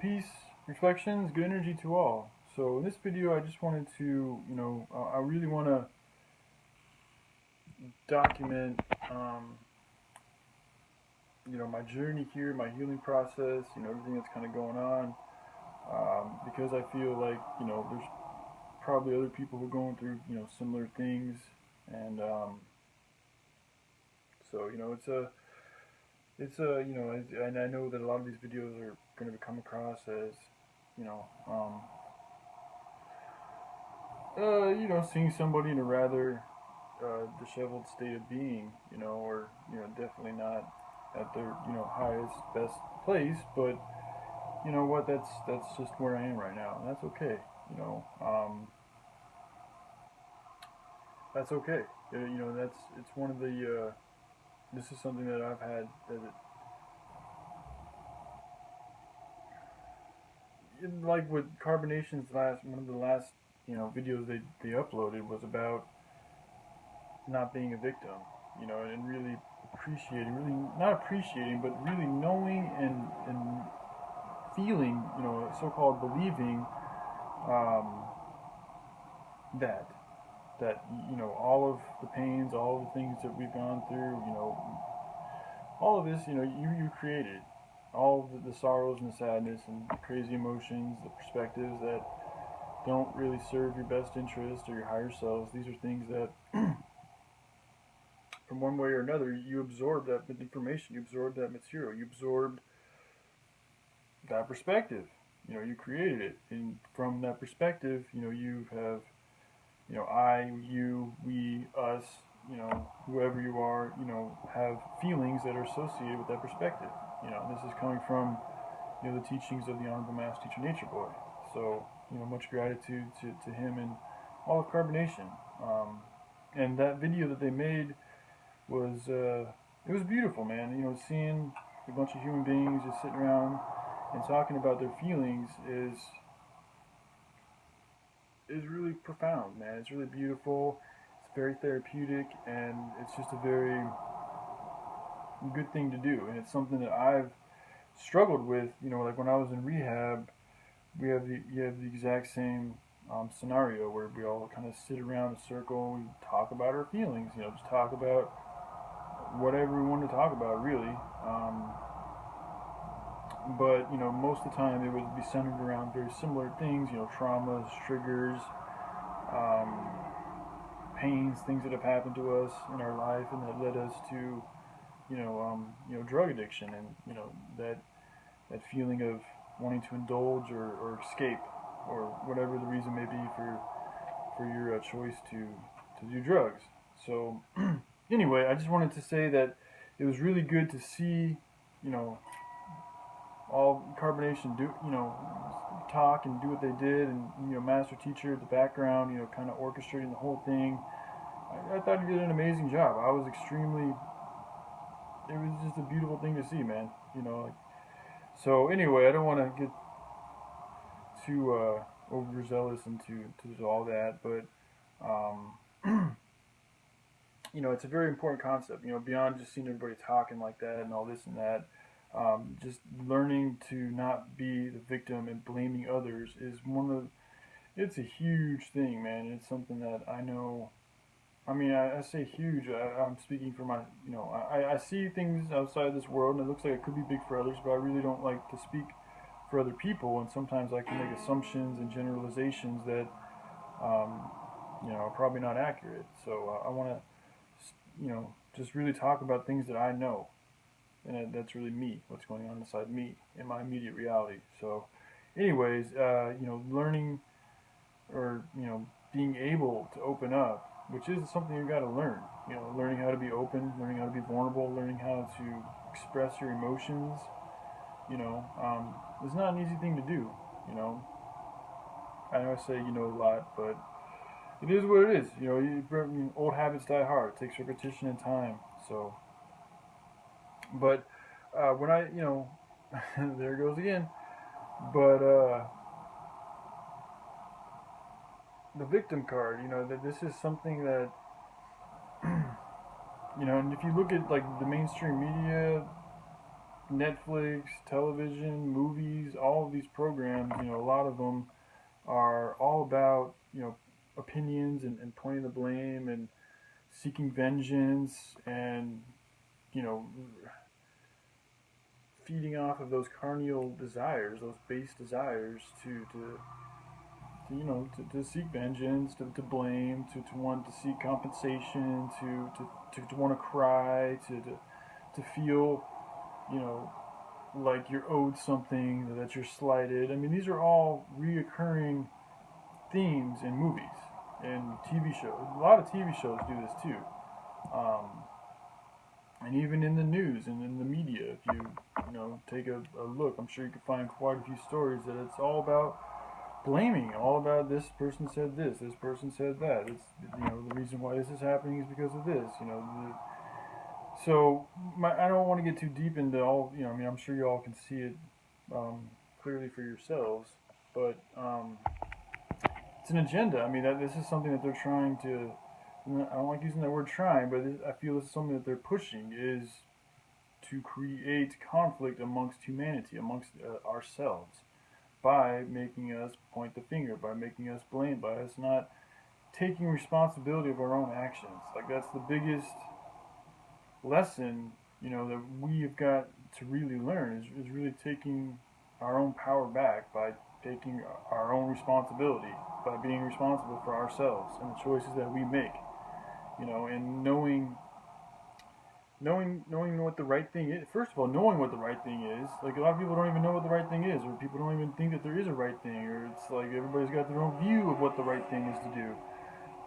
peace, reflections, good energy to all. So in this video, I just wanted to, I really want to document, my journey here, my healing process, everything that's kind of going on, because I feel like, there's probably other people who are going through, similar things, and so, and I know that a lot of these videos are going to come across as, you know, um, seeing somebody in a rather disheveled state of being, or definitely not at their highest, best place. But you know what? That's just where I am right now, and that's okay. You know, that's okay. It's one of the. This is something that I've had like with Carbonation's last one of the last videos they uploaded was about not being a victim, and really appreciating, really not appreciating, but really knowing and feeling, so-called believing um, that all of the pains, all of the things that we've gone through, all of this, you created all of the sorrows and the sadness and the crazy emotions, the perspectives that don't really serve your best interest or your higher selves. These are things that from one way or another, you absorb that information, you absorb that material, you absorbed that perspective. You created it, and from that perspective, you have, I, you, we, us, whoever you are, have feelings that are associated with that perspective. This is coming from, the teachings of the Honorable Master Teacher Nature Boy. So, much gratitude to him and all of Carbonation. And that video that they made was it was beautiful, man. Seeing a bunch of human beings just sitting around and talking about their feelings is really profound, man. It's really beautiful. It's very therapeutic, and it's just a very good thing to do. And it's something that I've struggled with. Like when I was in rehab, you have the exact same scenario where we all kind of sit around a circle, we talk about our feelings. Just talk about whatever we want to talk about, really. But most of the time it would be centered around very similar things. Traumas, triggers, um, pains, things that have happened to us in our life, and that led us to drug addiction, and that feeling of wanting to indulge or escape, or whatever the reason may be for your choice to do drugs. So anyway, I just wanted to say that it was really good to see, all Carbonation do, talk and do what they did, and Master Teacher at the background, kind of orchestrating the whole thing. I thought he did an amazing job. I was extremely. It was just a beautiful thing to see, man. So anyway, I don't want to get too overzealous into all that, but it's a very important concept. Beyond just seeing everybody talking like that and all this and that. Just learning to not be the victim and blaming others is it's a huge thing, man. It's something that I know. I mean, I say huge. I'm speaking for my, I see things outside this world, and it looks like it could be big for others, but I really don't like to speak for other people, and sometimes I can make assumptions and generalizations that, are probably not accurate. So I want to, just really talk about things that I know, and that's really me, what's going on inside me, in my immediate reality. So, anyways, learning or, being able to open up, which is something you got to learn. Learning how to be open, learning how to be vulnerable, learning how to express your emotions. It's not an easy thing to do. I know I say a lot, but it is what it is. Old habits die hard. It takes repetition and time. So, but when I, there it goes again. But the victim card, that this is something that and if you look at like the mainstream media, Netflix, television, movies, all of these programs, a lot of them are all about, opinions and pointing the blame and seeking vengeance and, you know, feeding off of those carnal desires, those base desires to seek vengeance, to blame, to want to seek compensation, to want to cry, to feel, you know, like you're owed something, that you're slighted. I mean, these are all reoccurring themes in movies and TV shows. A lot of TV shows do this too. Um, and even in the news and in the media, if you take a look, I'm sure you can find quite a few stories that it's all about blaming, all about this person said this person said that. It's the reason why this is happening is because of this. So I don't want to get too deep into all. I mean, I'm sure you all can see it clearly for yourselves, but it's an agenda. I mean, this is something that they're trying to. I don't like using that word trying, but I feel this is something that they're pushing is to create conflict amongst humanity, amongst ourselves, by making us point the finger, by making us blame, by us not taking responsibility of our own actions. Like that's the biggest lesson, that we have got to really learn is really taking our own power back by taking our own responsibility, by being responsible for ourselves and the choices that we make, and knowing what the right thing is. First of all, knowing what the right thing is. Like a lot of people don't even know what the right thing is, or people don't even think that there is a right thing, or it's like everybody's got their own view of what the right thing is to do.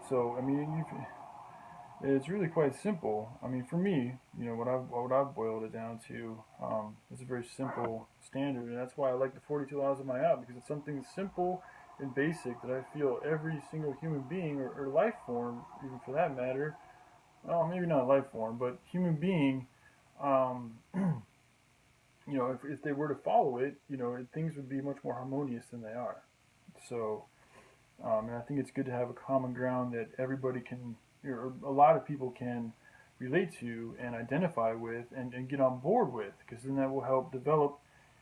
So I mean, it's really quite simple. I mean, for me, what I've boiled it down to is a very simple standard, and that's why I like the 42 laws of Ma'at, because it's something simple and basic that I feel every single human being or life form, even for that matter, well, maybe not life form, but human being, um, if they were to follow it, things would be much more harmonious than they are. So, and I think it's good to have a common ground that everybody can, or a lot of people can relate to and identify with and get on board with, because then that will help develop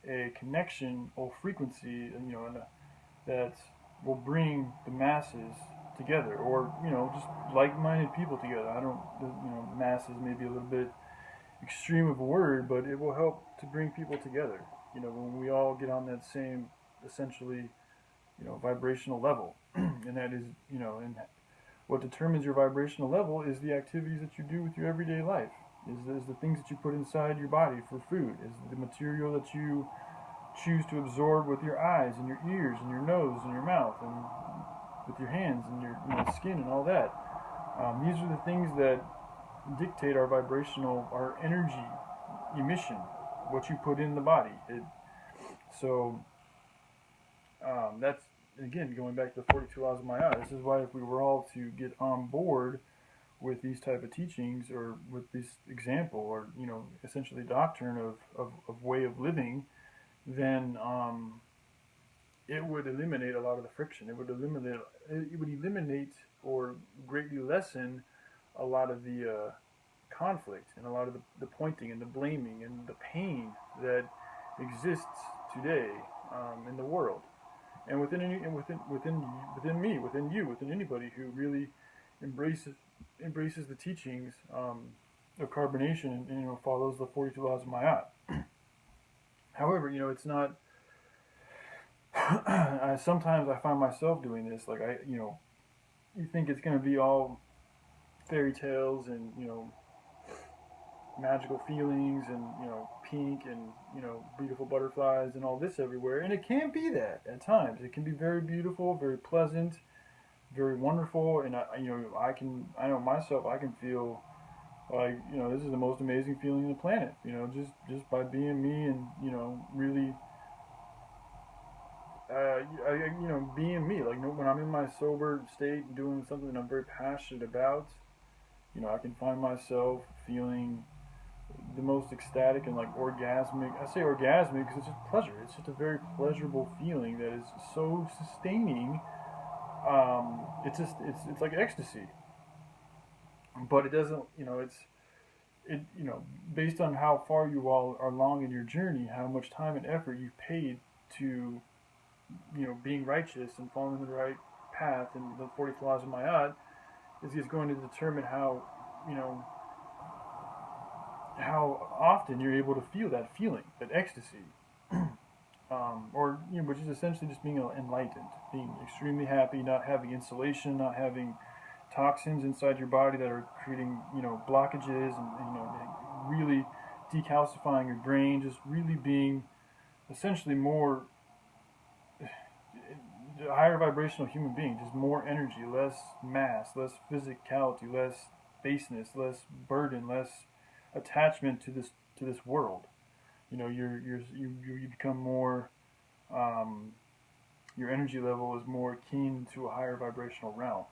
a connection or frequency, and that will bring the masses together, or just like-minded people together. I don't, masses may be a little bit extreme of a word, but it will help to bring people together. When we all get on that same, essentially, vibrational level, and that is, and what determines your vibrational level is the activities that you do with your everyday life. Is the things that you put inside your body for food. Is the material that you choose to absorb with your eyes and your ears and your nose and your mouth and with your hands and your skin and all that. These are the things that dictate our energy emission, what you put in the body. So that's, again, going back to the 42 laws of Ma'at. This is why if we were all to get on board with these type of teachings, or with this example, or essentially doctrine of way of living, then it would eliminate a lot of the friction. It would eliminate or greatly lessen a lot of the conflict and a lot of the pointing and the blaming and the pain that exists today in the world, and within me, within you, within anybody who really embraces the teachings of carbonation and follows the 42 laws of Ma'at. However, it's not. Sometimes I find myself doing this. Like you think it's going to be all fairy tales and magical feelings and pink and beautiful butterflies and all this everywhere, and it can be that at times. It can be very beautiful, very pleasant, very wonderful, and I know myself. I can feel like this is the most amazing feeling on the planet. Just by being me and really. Being me, like when I'm in my sober state, doing something that I'm very passionate about, I can find myself feeling the most ecstatic and like orgasmic. I say orgasmic because it's just pleasure. It's just a very pleasurable feeling that is so sustaining. It's like ecstasy, but it doesn't. it, based on how far you all are along in your journey, how much time and effort you've paid to, being righteous and following the right path and the 40 laws of Ma'at, is going to determine how, you know, how often you're able to feel that feeling, that ecstasy, or which is essentially just being enlightened, being extremely happy, not having insulation, not having toxins inside your body that are creating blockages and really decalcifying your brain, just really being essentially more a higher vibrational human being, just more energy, less mass, less physicality, less baseness, less burden, less attachment to this world. You become more. Your energy level is more keen to a higher vibrational realm.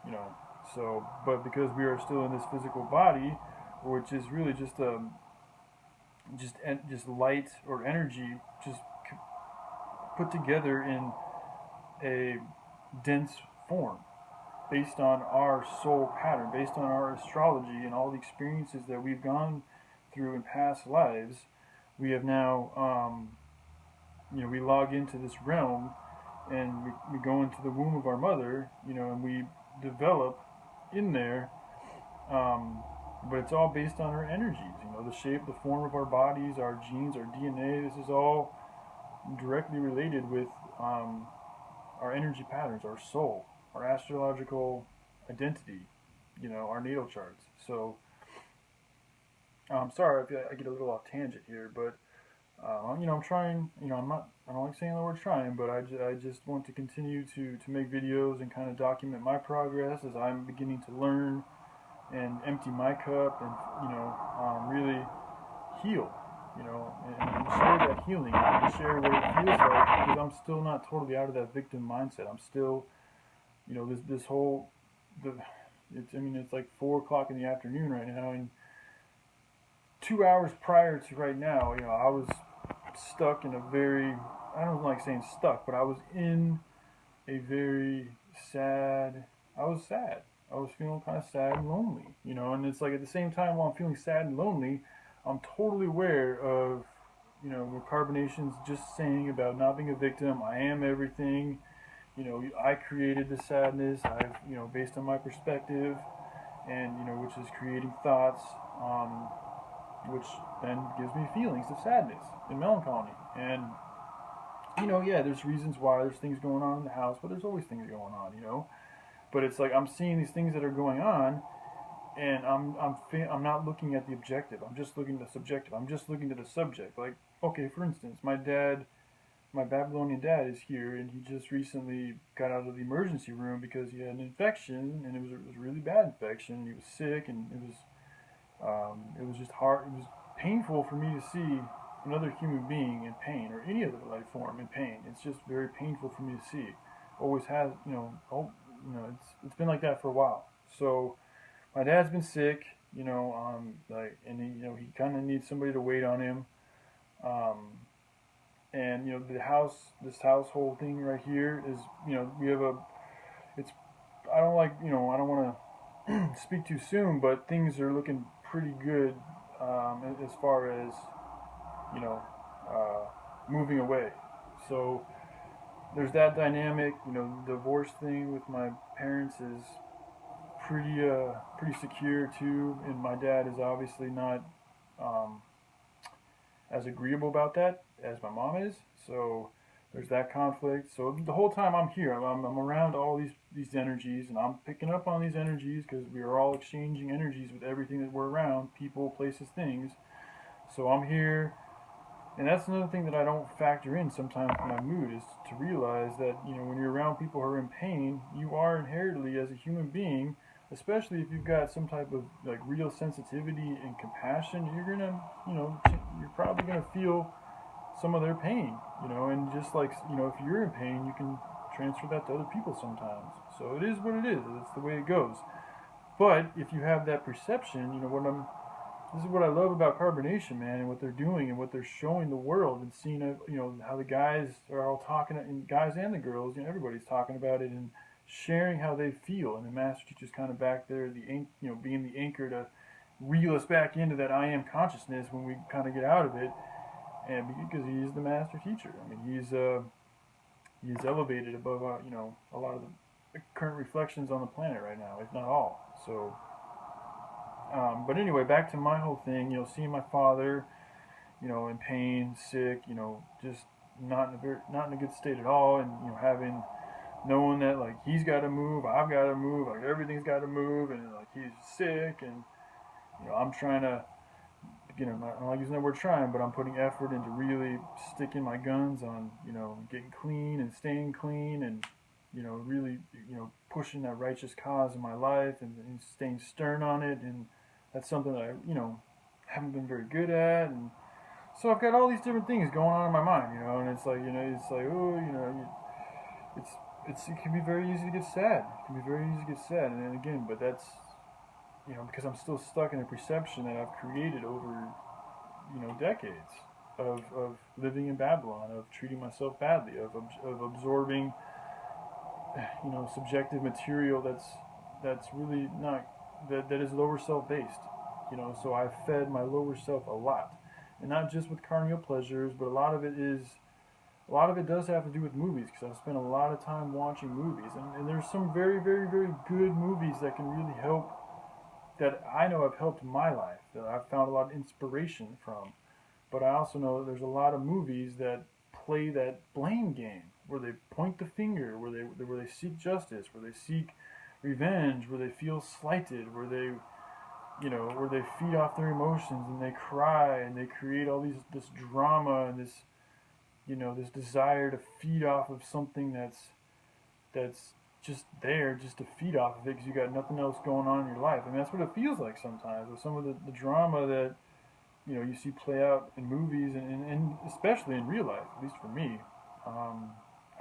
You know, so but because we are still in this physical body, which is really just light or energy, just put together in a dense form based on our soul pattern, based on our astrology and all the experiences that we've gone through in past lives. We have now, we log into this realm and we go into the womb of our mother, and we develop in there, but it's all based on our energies, the shape, the form of our bodies, our genes, our DNA. This is all directly related with our energy patterns, our soul, our astrological identity, our natal charts. So I'm sorry if I get a little off tangent here, but I'm trying. I don't like saying the word trying, but I just want to continue to make videos and kind of document my progress as I'm beginning to learn and empty my cup and really heal. And share that healing and share what it feels like, because I'm still not totally out of that victim mindset. I'm still, this whole it's like 4 o'clock in the afternoon right now, and 2 hours prior to right now, I was stuck in a very, I don't like saying stuck, but I was in a very sad, I was sad. I was feeling kind of sad and lonely, and it's like at the same time while I'm feeling sad and lonely, I'm totally aware of, what Carbonation's just saying about not being a victim. I am everything. I created the sadness. I've, based on my perspective, and which is creating thoughts, which then gives me feelings of sadness and melancholy. And yeah, there's reasons why there's things going on in the house, but there's always things going on, But it's like I'm seeing these things that are going on, and I'm not looking at the objective. I'm just looking at the subjective. I'm just looking at the subject. Like, okay, for instance, my Babylonian dad is here, and he just recently got out of the emergency room because he had an infection, and it was a really bad infection. He was sick, and it was just hard. It was painful for me to see another human being in pain, or any other life form in pain. It's just very painful for me to see. Always has, it's been like that for a while. So my dad's been sick, and he kind of needs somebody to wait on him. And this household thing right here is, we have it's, I don't like, I don't want to speak too soon, but things are looking pretty good, as far as, moving away. So there's that dynamic, the divorce thing with my parents is pretty secure too, and my dad is obviously not as agreeable about that as my mom is. So there's that conflict. So the whole time I'm here, I'm around all these energies, and I'm picking up on these energies because we are all exchanging energies with everything that we're around, people, places, things. So I'm here, and that's another thing that I don't factor in sometimes in my mood, is to realize that when you're around people who are in pain, you are inherently, as a human being, especially if you've got some type of like real sensitivity and compassion, you're gonna, you're probably gonna feel some of their pain, and just like, if you're in pain, you can transfer that to other people sometimes. So it is what it is. It's the way it goes. But if you have that perception, this is what I love about Carbonation, man, and what they're doing and what they're showing the world, and seeing, how the guys are all talking, and guys and the girls, everybody's talking about it and sharing how they feel. And the master teacher's kind of back there, being the anchor to reel us back into that I am consciousness when we kind of get out of it. And because he is the master teacher, I mean, he's elevated above a lot of the current reflections on the planet right now, if not all. So, but anyway, back to my whole thing. Seeing my father, in pain, sick, just not in a good state at all, and knowing that like he's got to move, I've got to move, like everything's got to move, and like he's sick, and I'm trying to, I don't like using that word trying, but I'm putting effort into really sticking my guns on, getting clean and staying clean, and really, pushing that righteous cause in my life, and staying stern on it, and that's something that I, haven't been very good at, and so I've got all these different things going on in my mind, and it's like, oh, it can be very easy to get sad. It can be very easy to get sad, and then again, but that's, because I'm still stuck in a perception that I've created over, decades of living in Babylon, of treating myself badly, of absorbing, subjective material that's really not, that is lower self based, so I've fed my lower self a lot, and not just with carnal pleasures, but a lot of it does have to do with movies, because I've spent a lot of time watching movies, and there's some very, very, very good movies that can really help, that I know have helped my life, that I've found a lot of inspiration from. But I also know that there's a lot of movies that play that blame game, where they point the finger, where they seek justice, where they seek revenge, where they feel slighted, where they feed off their emotions and they cry and they create all this drama and this desire to feed off of something that's just there just to feed off of it because you got nothing else going on in your life. I mean, that's what it feels like sometimes with some of the drama that you see play out in movies and especially in real life, at least for me.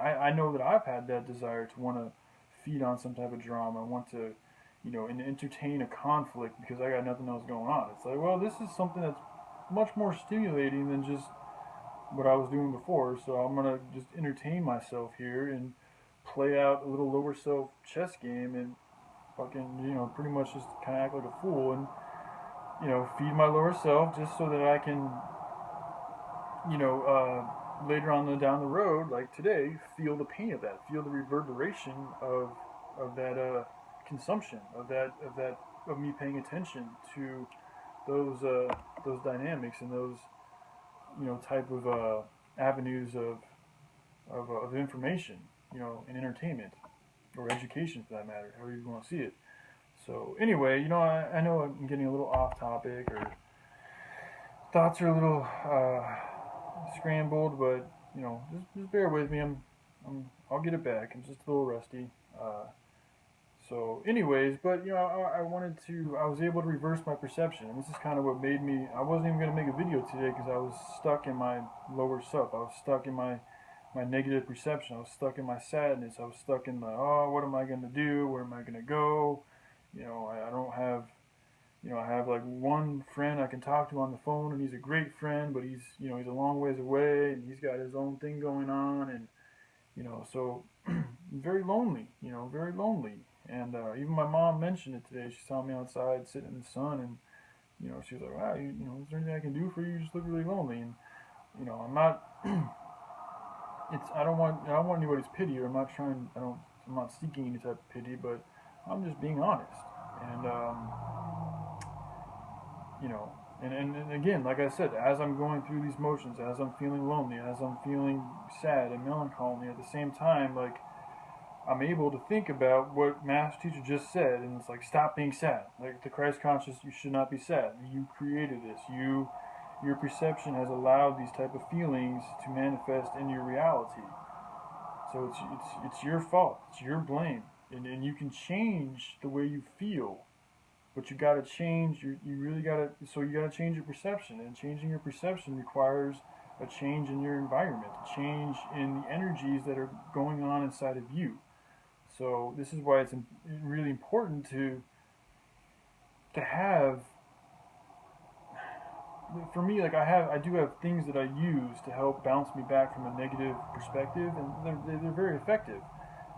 I know that I've had that desire to want to feed on some type of drama, want to, and entertain a conflict because I got nothing else going on. It's like, well, this is something that's much more stimulating than just what I was doing before, so I'm gonna just entertain myself here and play out a little lower self chess game and fucking, pretty much just kind of act like a fool and, feed my lower self just so that I can, later on down the road, like today, feel the pain of that, feel the reverberation of that consumption, of me paying attention to those dynamics and those type of avenues of information, and entertainment or education for that matter, however you want to see it. So anyway, I know I'm getting a little off topic or thoughts are a little scrambled, but just bear with me. I'll get it back. I'm just a little rusty. So anyways, but I was able to reverse my perception, and this is kind of what made me, I wasn't even going to make a video today because I was stuck in my lower self. I was stuck in my negative perception. I was stuck in my sadness. I was stuck in oh, what am I going to do? Where am I going to go? I don't have, I have like one friend I can talk to on the phone, and he's a great friend, but he's a long ways away, and he's got his own thing going on, and so very lonely, very lonely. And even my mom mentioned it today. She saw me outside sitting in the sun, and she was like, "Wow, is there anything I can do for you? You just look really lonely." And I'm not. I don't want anybody's pity, or I'm not seeking any type of pity, but I'm just being honest. And and again, like I said, as I'm going through these motions, as I'm feeling lonely, as I'm feeling sad and melancholy, at the same time, like, I'm able to think about what Master Teacher just said, and it's like, stop being sad. Like, the Christ conscious, you should not be sad. You created this. Your perception has allowed these type of feelings to manifest in your reality. So it's your fault. It's your blame, and you can change the way you feel, but you got to change. You really got to. So you got to change your perception, and changing your perception requires a change in your environment, a change in the energies that are going on inside of you. So this is why it's really important to have, for me, like I do have things that I use to help bounce me back from a negative perspective, and they're very effective.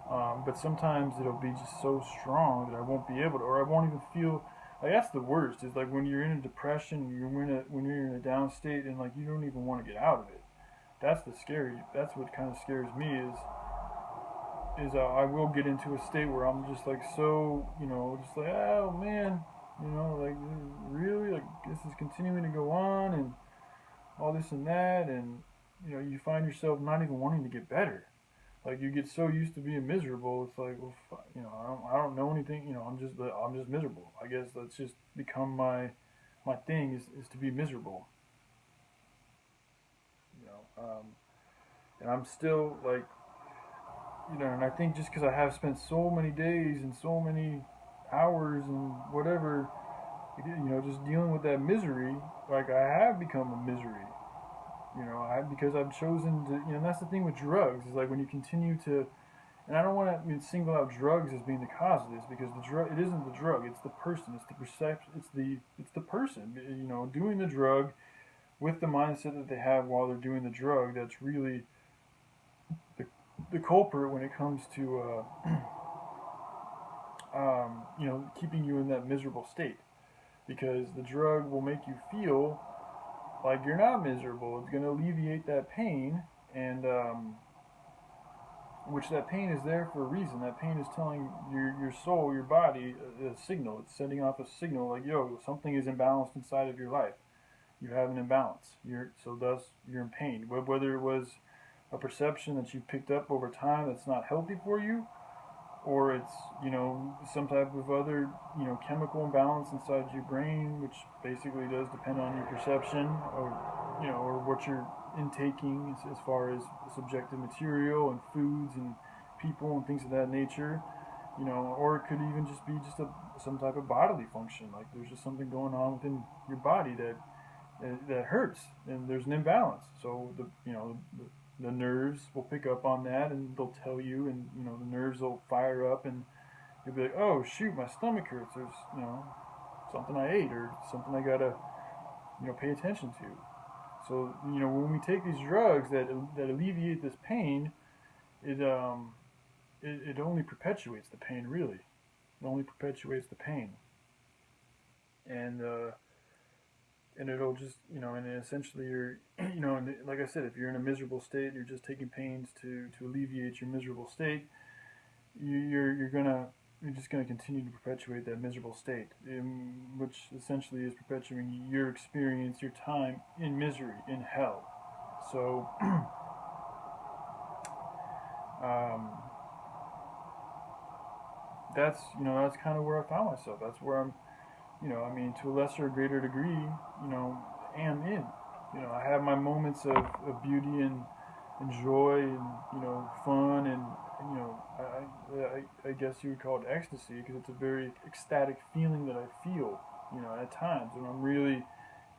But sometimes it'll be just so strong that I won't be able to, or I won't even feel Like that's the worst. Is like when you're in a depression, when you're in a down state, and like you don't even want to get out of it. That's the scary. That's what kind of scares me is I will get into a state where I'm just like so, just like, oh man, like really, like this is continuing to go on and all this and that, and you find yourself not even wanting to get better. Like you get so used to being miserable, it's like, well, I don't know anything. I'm just miserable. I guess that's just become my thing is to be miserable. And I'm still like, and I think just because I have spent so many days and so many hours and whatever, just dealing with that misery, like I have become a misery. Because I've chosen to, and that's the thing with drugs is like when you continue to, and I don't want to single out drugs as being the cause of this because the drug, it isn't the drug, it's the person, it's the perception, it's the person, doing the drug with the mindset that they have while they're doing the drug. That's really the, the culprit when it comes to, keeping you in that miserable state because the drug will make you feel like you're not miserable. It's going to alleviate that pain, and which that pain is there for a reason. That pain is telling your soul, your body, a signal. It's sending off a signal like, yo, something is imbalanced inside of your life. You have an imbalance. Thus you're in pain. Whether it was a perception that you picked up over time that's not healthy for you, or it's some type of other chemical imbalance inside your brain, which basically does depend on your perception or what you're intaking as far as subjective material and foods and people and things of that nature. Or it could even just be just some type of bodily function, like there's just something going on within your body that hurts and there's an imbalance. So the nerves will pick up on that and they'll tell you, and the nerves will fire up and you'll be like, oh shoot, my stomach hurts. There's something I ate or something I gotta pay attention to. So when we take these drugs that alleviate this pain, it only perpetuates the pain. Really, it only perpetuates the pain, and and it'll just and essentially you're and like I said, if you're in a miserable state, you're just taking pains to alleviate your miserable state. You're just gonna continue to perpetuate that miserable state, which essentially is perpetuating your experience, your time in misery, in hell. So um, that's kind of where I found myself. That's where I'm I mean, to a lesser or greater degree, am in. I have my moments of beauty and joy and, fun and, I guess you would call it ecstasy because it's a very ecstatic feeling that I feel, at times when I'm really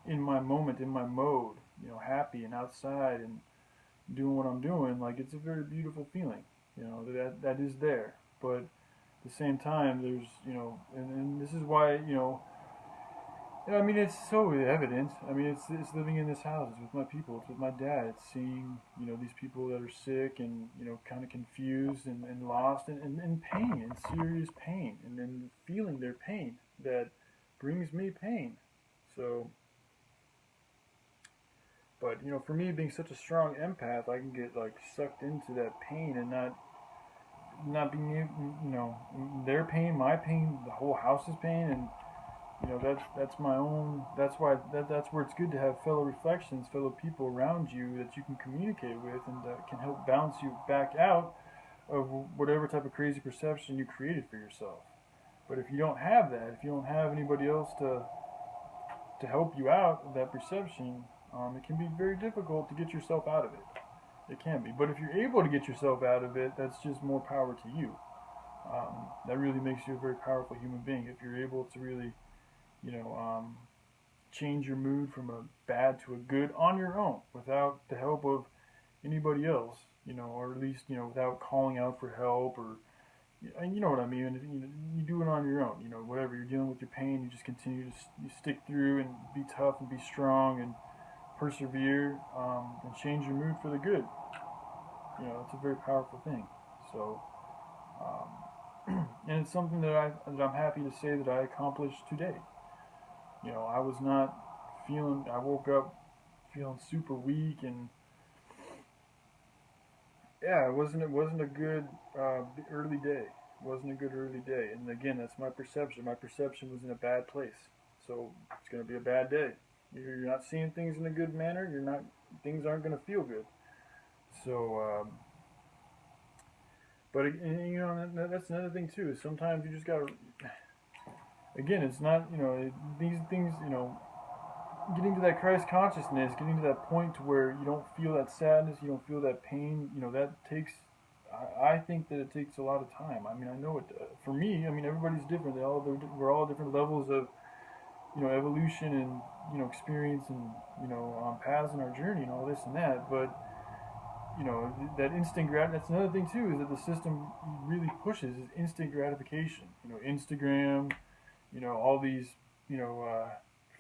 in my moment, in my mode, happy and outside and doing what I'm doing. Like, it's a very beautiful feeling, that is there. But at the same time, there's, and this is why, I mean, it's so evident. I mean, it's living in this house. It's with my people. It's with my dad. It's seeing, these people that are sick and, kind of confused and lost and in pain, in serious pain. And then feeling their pain that brings me pain. So, but, for me being such a strong empath, I can get, like, sucked into that pain and not being able, their pain, my pain, the whole house's pain, and that's my own. That's why that's where it's good to have fellow reflections, fellow people around you that you can communicate with and that can help bounce you back out of whatever type of crazy perception you created for yourself. But if you don't have that, if you don't have anybody else to help you out of that perception, it can be very difficult to get yourself out of it. It can be, but if you're able to get yourself out of it, that's just more power to you. That really makes you a very powerful human being if you're able to really you know, um, change your mood from a bad to a good on your own without the help of anybody else, or at least, without calling out for help or, and you know what I mean. You do it on your own, whatever you're dealing with your pain, you just continue to you stick through and be tough and be strong and persevere, and change your mood for the good. It's a very powerful thing. So, um, And it's something that I'm happy to say that I accomplished today. I was not feeling. I woke up feeling super weak, and yeah, it wasn't a good early day. It wasn't a good early day. And again, that's my perception. My perception was in a bad place, so it's going to be a bad day. You're not seeing things in a good manner. You're not. Things aren't going to feel good. So, but that's another thing too. Is sometimes you just got to. Again, it's not these things. Getting to that Christ consciousness, getting to that point to where you don't feel that sadness, you don't feel that pain, that takes. I think that it takes a lot of time. I mean, I know it. For me, I mean, everybody's different. We're all different levels of evolution and experience and paths in our journey and all this and that. But that instant that's another thing too, is that the system really pushes is instant gratification. Instagram, all these you know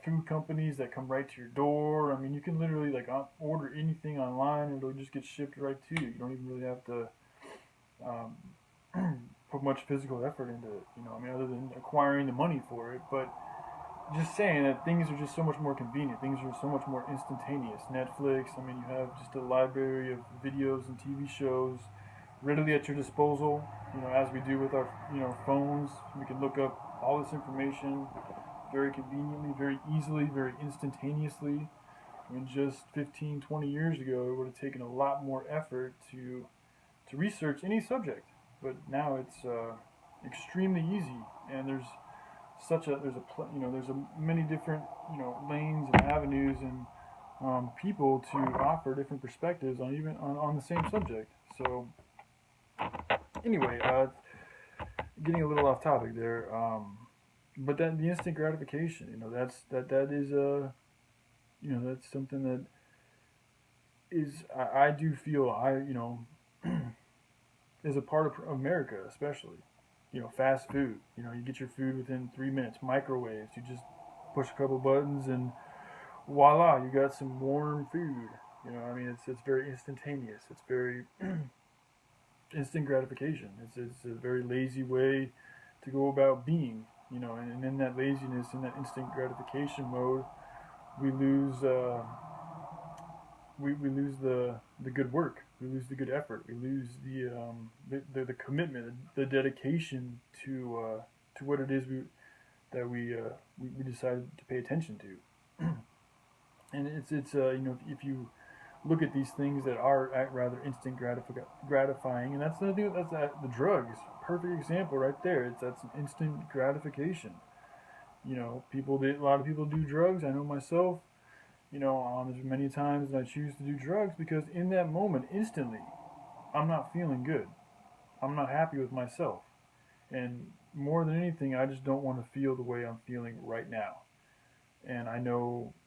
food companies that come right to your door. I mean, you can literally like order anything online and it'll just get shipped right to you. You don't even really have to put much physical effort into it. I mean, other than acquiring the money for it. But just saying that things are just so much more convenient. Things are so much more instantaneous. Netflix, I mean, you have just a library of videos and TV shows readily at your disposal. As we do with our phones, we can look up all this information very conveniently, very easily, very instantaneously. I mean, just 15, 20 years ago, it would have taken a lot more effort to research any subject. But now it's extremely easy, and there's a many different lanes and avenues and people to offer different perspectives on even on the same subject. So anyway, getting a little off topic there. But then the instant gratification, that is that's something that is I do feel is a part of America, especially. Fast food. You get your food within 3 minutes. Microwaves. You just push a couple buttons and voila, you got some warm food. I mean, it's very instantaneous. It's very instant gratification. It's a very lazy way to go about being. And in that laziness, in that instant gratification mode, we lose we lose the good work. We lose the good effort. We lose the commitment, the dedication to what it is we decided to pay attention to. And it's if you look at these things that are rather instant gratifying, and that's the thing. That's the drugs. Perfect example right there. That's an instant gratification. A lot of people do drugs. I know myself. There's many times that I choose to do drugs because in that moment, instantly, I'm not feeling good. I'm not happy with myself. And more than anything, I just don't want to feel the way I'm feeling right now. And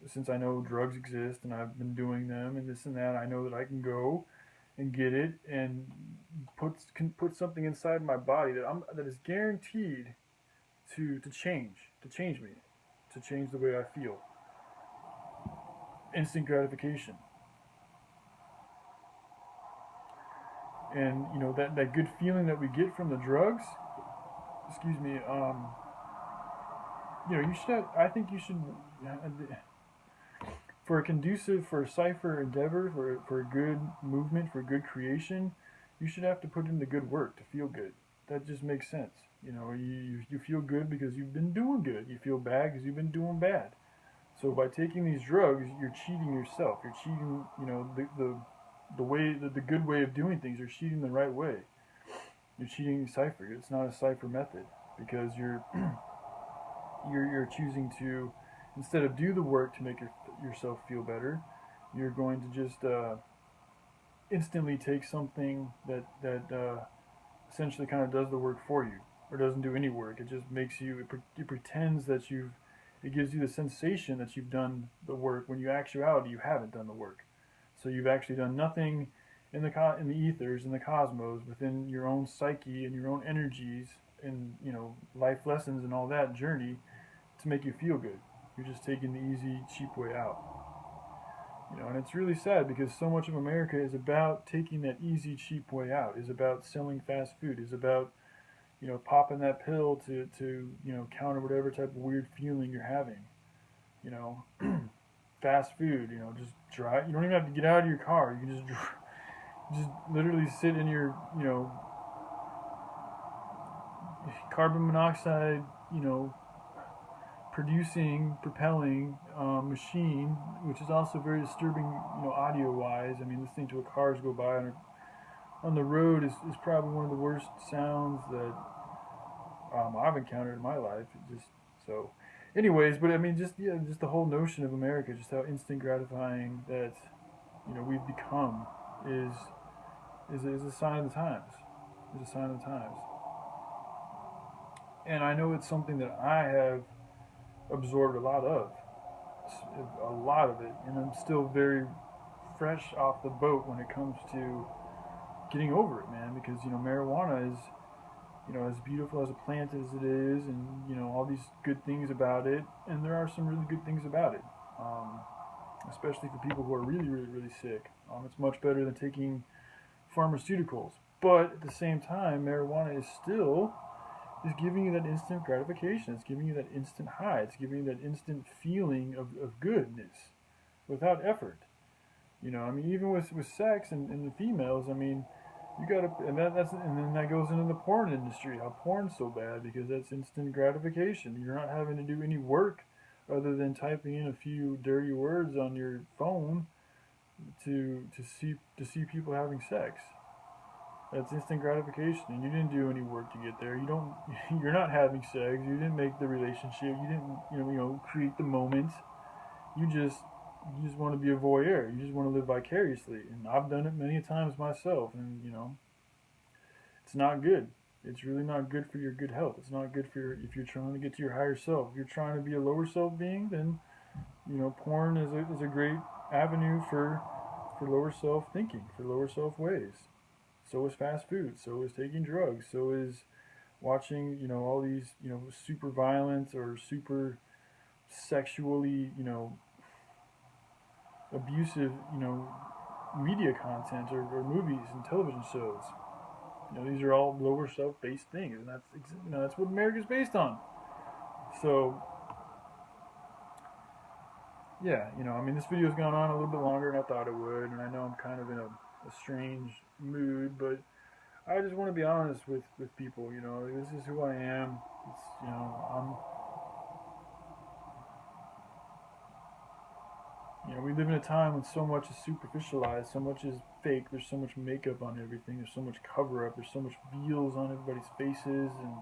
since I know drugs exist and I've been doing them and this and that, I know that I can go and get it and put something inside my body that is guaranteed to change me, to change the way I feel. Instant gratification. And that good feeling that we get from the drugs, excuse me, you should I think you should for a cipher endeavor, for a good movement, for good creation, you should have to put in the good work to feel good. That just makes sense. You feel good because you've been doing good. You feel bad because you've been doing bad. So by taking these drugs, you're cheating yourself. You're cheating, the good way of doing things. You're cheating the right way. You're cheating cipher. It's not a cipher method because you're choosing to, instead of do the work to make yourself feel better, you're going to just instantly take something that essentially kind of does the work for you, or doesn't do any work. It just makes you. It pretends that you've. It gives you the sensation that you've done the work when you actuality you haven't done the work. So you've actually done nothing in the ethers, in the cosmos, within your own psyche and your own energies and life lessons and all that journey to make you feel good. You're just taking the easy, cheap way out. And it's really sad because so much of America is about taking that easy, cheap way out. Is about selling fast food. Is about popping that pill to counter whatever type of weird feeling you're having. You know, fast food. Just drive. You don't even have to get out of your car. You can just literally sit in your carbon monoxide producing, propelling machine, which is also very disturbing, audio wise. I mean, listening to a cars go by on the road is probably one of the worst sounds that I've encountered in my life. It just so, anyways, but I mean, just the whole notion of America, just how instant gratifying that we've become is is a sign of the times. Is a sign of the times, and I know it's something that I have absorbed a lot of it, and I'm still very fresh off the boat when it comes to getting over it, man. Because marijuana is as beautiful as a plant as it is, and all these good things about it, and there are some really good things about it, especially for people who are really, really, really sick. It's much better than taking pharmaceuticals, but at the same time, marijuana is giving you that instant gratification. It's giving you that instant high. It's giving you that instant feeling of goodness without effort. I mean, even with sex and the females, I mean, you gotta, and then that goes into the porn industry. How porn's so bad because that's instant gratification. You're not having to do any work other than typing in a few dirty words on your phone to see people having sex. That's instant gratification, and you didn't do any work to get there. You don't. You're not having sex. You didn't make the relationship. You didn't, create the moment. You just want to be a voyeur. You just want to live vicariously, and I've done it many times myself, and it's not good. It's really not good for your good health. It's not good for if you're trying to get to your higher self. If you're trying to be a lower self being, then porn is a great avenue for lower self thinking, for lower self ways. So is fast food. So is taking drugs. So is watching, all these, super violent or super sexually, abusive, media content or movies and television shows. These are all lower self-based things, and that's what America's based on. So yeah, I mean, this video's gone on a little bit longer than I thought it would, and I know I'm kind of in a strange mood, but I just want to be honest with people. This is who I am. It's, we live in a time when so much is superficialized, so much is fake. There's so much makeup on everything. There's so much cover up. There's so much veils on everybody's faces, and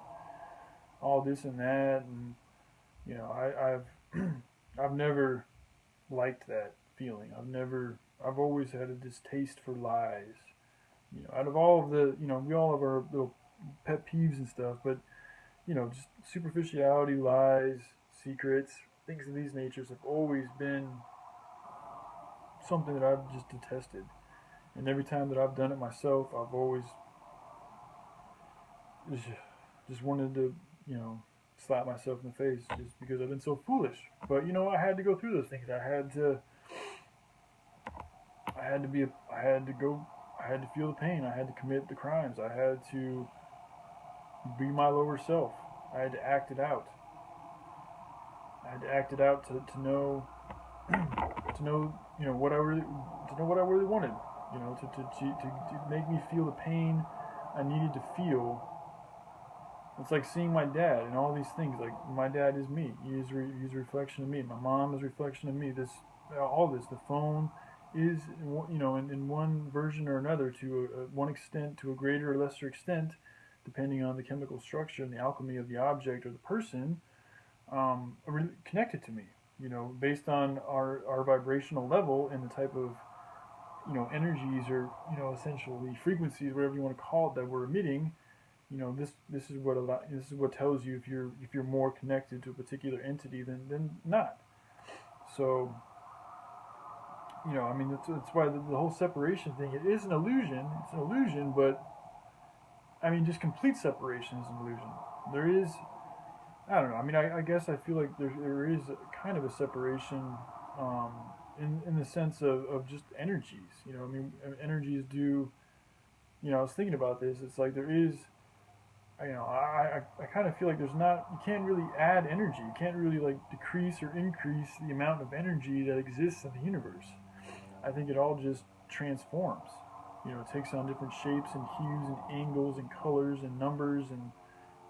all this and that. And I've I've never liked that feeling. I've always had a distaste for lies. Out of all of the, we all have our little pet peeves and stuff, but just superficiality, lies, secrets, things of these natures have always been something that I've just detested. And every time that I've done it myself, I've always just wanted to, slap myself in the face just because I've been so foolish. But I had to go through those things. I had to feel the pain. I had to commit the crimes. I had to be my lower self. I had to act it out. I had to act it out to know to know what I really wanted. To make me feel the pain I needed to feel. It's like seeing my dad and all these things. Like, my dad is me. He's a reflection of me. My mom is a reflection of me. All this. The phone is, in one version or another, to one extent, to a greater or lesser extent, depending on the chemical structure and the alchemy of the object or the person, connected to me. Based on our vibrational level and the type of energies or essentially frequencies, whatever you want to call it, that we're emitting. This is what tells you if you're more connected to a particular entity than not. So I mean, that's why the whole separation thing, it is an illusion. It's an illusion, but I mean, just complete separation is an illusion. There is, I don't know. I mean, I guess I feel like there is kind of a separation, in the sense of just energies. I mean, energies do. I was thinking about this. It's like there is I kind of feel like there's not, you can't really add energy. You can't really like decrease or increase the amount of energy that exists in the universe. I think it all just transforms. It takes on different shapes and hues and angles and colors and numbers and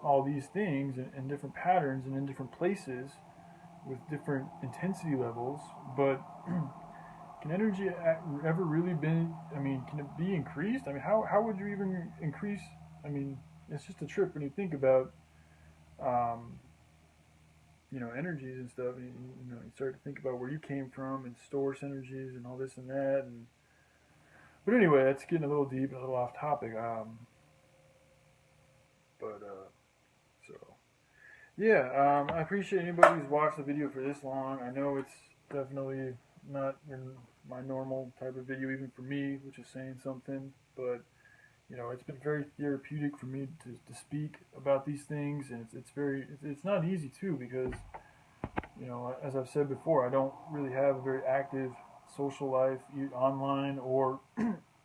all these things and different patterns and in different places with different intensity levels. But can energy ever really be, I mean, can it be increased? I mean, how would you even increase? I mean, it's just a trip when you think about, um, energies and stuff. And you start to think about where you came from and source energies and all this and that. But anyway, that's getting a little deep and a little off topic. But so yeah, I appreciate anybody who's watched the video for this long. I know it's definitely not in my normal type of video, even for me, which is saying something. But it's been very therapeutic for me to speak about these things, and it's not easy too because as I've said before, I don't really have a very active social life, online or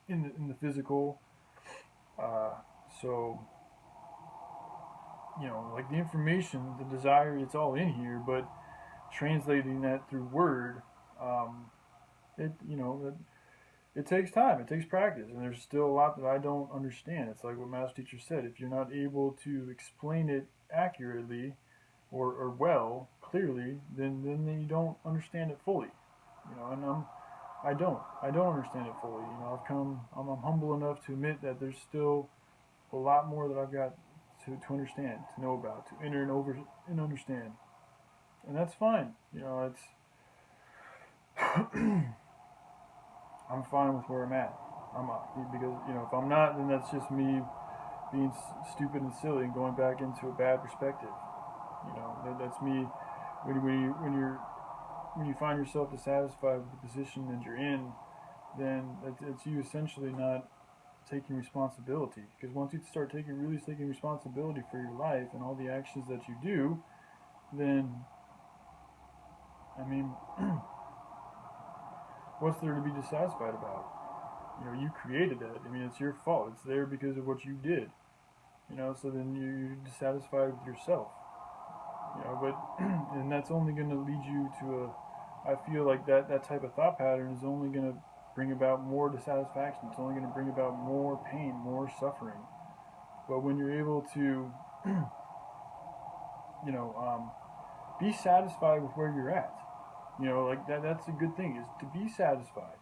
in the physical. So like the information, the desire, it's all in here, but translating that through word, um, it takes time, it takes practice, and there's still a lot that I don't understand. It's like what Master Teacher said: if you're not able to explain it accurately or well, clearly, then you don't understand it fully. And I don't understand it fully. I'm humble enough to admit that there's still a lot more that I've got to understand, to know about, to enter and over and understand, and that's fine. It's I'm fine with where I'm at. Because if I'm not, then that's just me being stupid and silly and going back into a bad perspective. That's me when you find yourself dissatisfied with the position that you're in, then it's you essentially not taking responsibility. Because once you start really taking responsibility for your life and all the actions that you do, then I mean, what's there to be dissatisfied about? You created that. I mean, it's your fault. It's there because of what you did. So then you're dissatisfied with yourself. But and that's only going to lead you to I feel like that type of thought pattern is only going to bring about more dissatisfaction. It's only going to bring about more pain, more suffering. But when you're able to, you know, be satisfied with where you're at, like that's a good thing, is to be satisfied.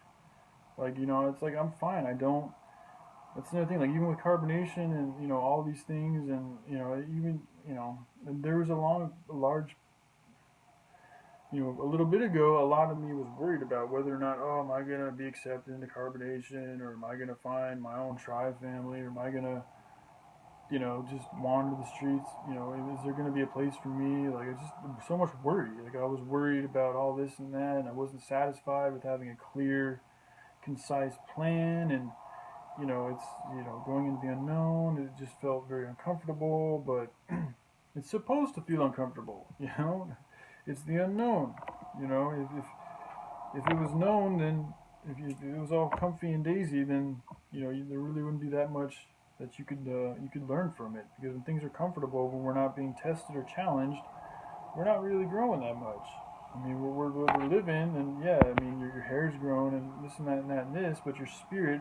Like, it's like I'm fine. I don't. That's another thing. Like even with carbonation and all these things, and even and there was a large a little bit ago, a lot of me was worried about whether or not, oh, am I going to be accepted into carbonation, or am I going to find my own tribe family, or am I going to, just wander the streets? Is there going to be a place for me? Like, it's just so much worry. Like, I was worried about all this and that, and I wasn't satisfied with having a clear, concise plan, and, it's, going into the unknown. It just felt very uncomfortable, but it's supposed to feel uncomfortable, It's the unknown, if it was known, then if it was all comfy and daisy, then there really wouldn't be that much that you could learn from it. Because when things are comfortable, when we're not being tested or challenged, we're not really growing that much. I mean, we're living, and yeah, I mean your hair's grown and this and that and that and this, but your spirit,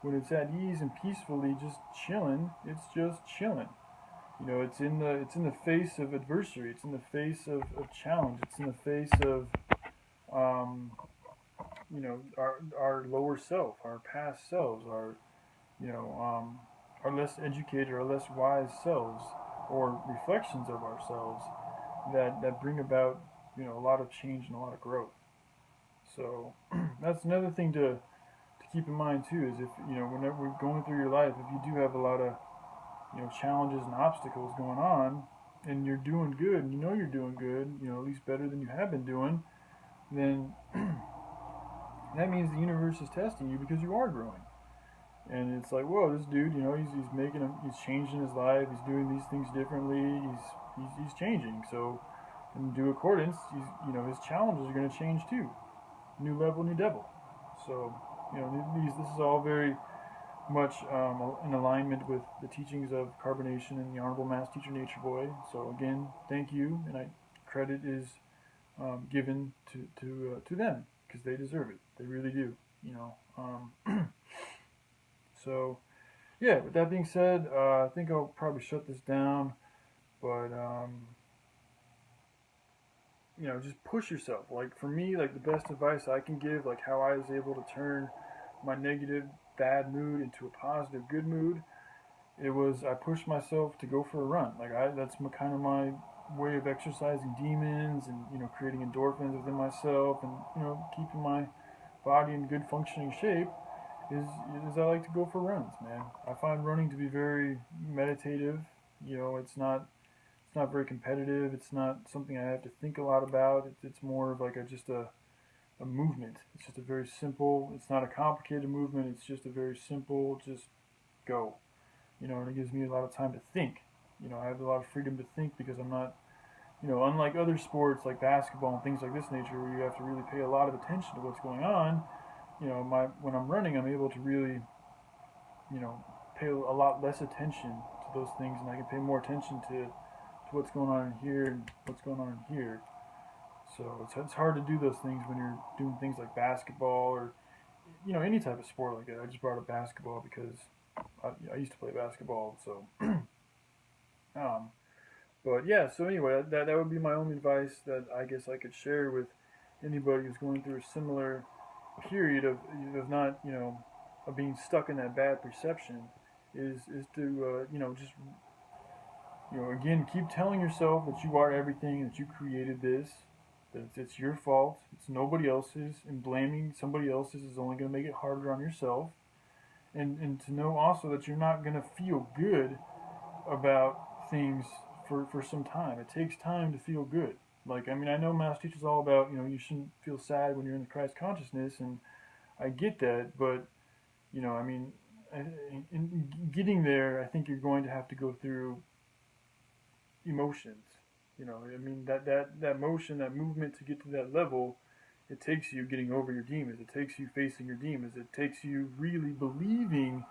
when it's at ease and peacefully just chilling, it's just chilling. It's in the face of adversity. It's in the face of challenge. It's in the face of um, our lower self, our past selves, you know our less educated, our less wise selves, or reflections of ourselves that bring about a lot of change and a lot of growth. So that's another thing to keep in mind too. Is if whenever we're going through your life, if you do have a lot of challenges and obstacles going on, and you're doing good, and you're doing good, at least better than you have been doing, then that means the universe is testing you because you are growing. And it's like, whoa, this dude, he's changing his life, he's doing these things differently, he's changing. So, in due accordance, his challenges are going to change too. New level, new devil. So, this is all very much in alignment with the teachings of carbonation and the Honorable Mass Teacher Nature Boy. So again, thank you, and credit is given to them because they deserve it. They really do. You know. So yeah. With that being said, I think I'll probably shut this down. But just push yourself. Like for me, like the best advice I can give, like how I was able to turn my negative, bad mood into a positive, good mood. It was I pushed myself to go for a run. That's kind of my way of exercising demons and creating endorphins within myself and keeping my body in good functioning shape. Is I like to go for runs, man. I find running to be very meditative. It's not very competitive. It's not something I have to think a lot about. It's more of like just a movement. It's just a very simple. It's not a complicated movement. It's just a very simple. Just go. And it gives me a lot of time to think. I have a lot of freedom to think because I'm not. Unlike other sports like basketball and things like this nature, where you have to really pay a lot of attention to what's going on. When I'm running, I'm able to really, pay a lot less attention to those things, and I can pay more attention to what's going on in here and what's going on in here. So it's hard to do those things when you're doing things like basketball or any type of sport like that. I just brought up basketball because I used to play basketball. So, um, but yeah. So anyway, that would be my only advice that I guess I could share with anybody who's going through a similar period of not of being stuck in that bad perception is to just again, keep telling yourself that you are everything, that you created this, that it's your fault, it's nobody else's, and blaming somebody else's is only going to make it harder on yourself. And to know also that you're not going to feel good about things for some time. It takes time to feel good. I know Mass teaches all about, you shouldn't feel sad when you're in the Christ consciousness, and I get that, but, in getting there, I think you're going to have to go through emotions. That motion, that movement to get to that level, it takes you getting over your demons. It takes you facing your demons. It takes you really believing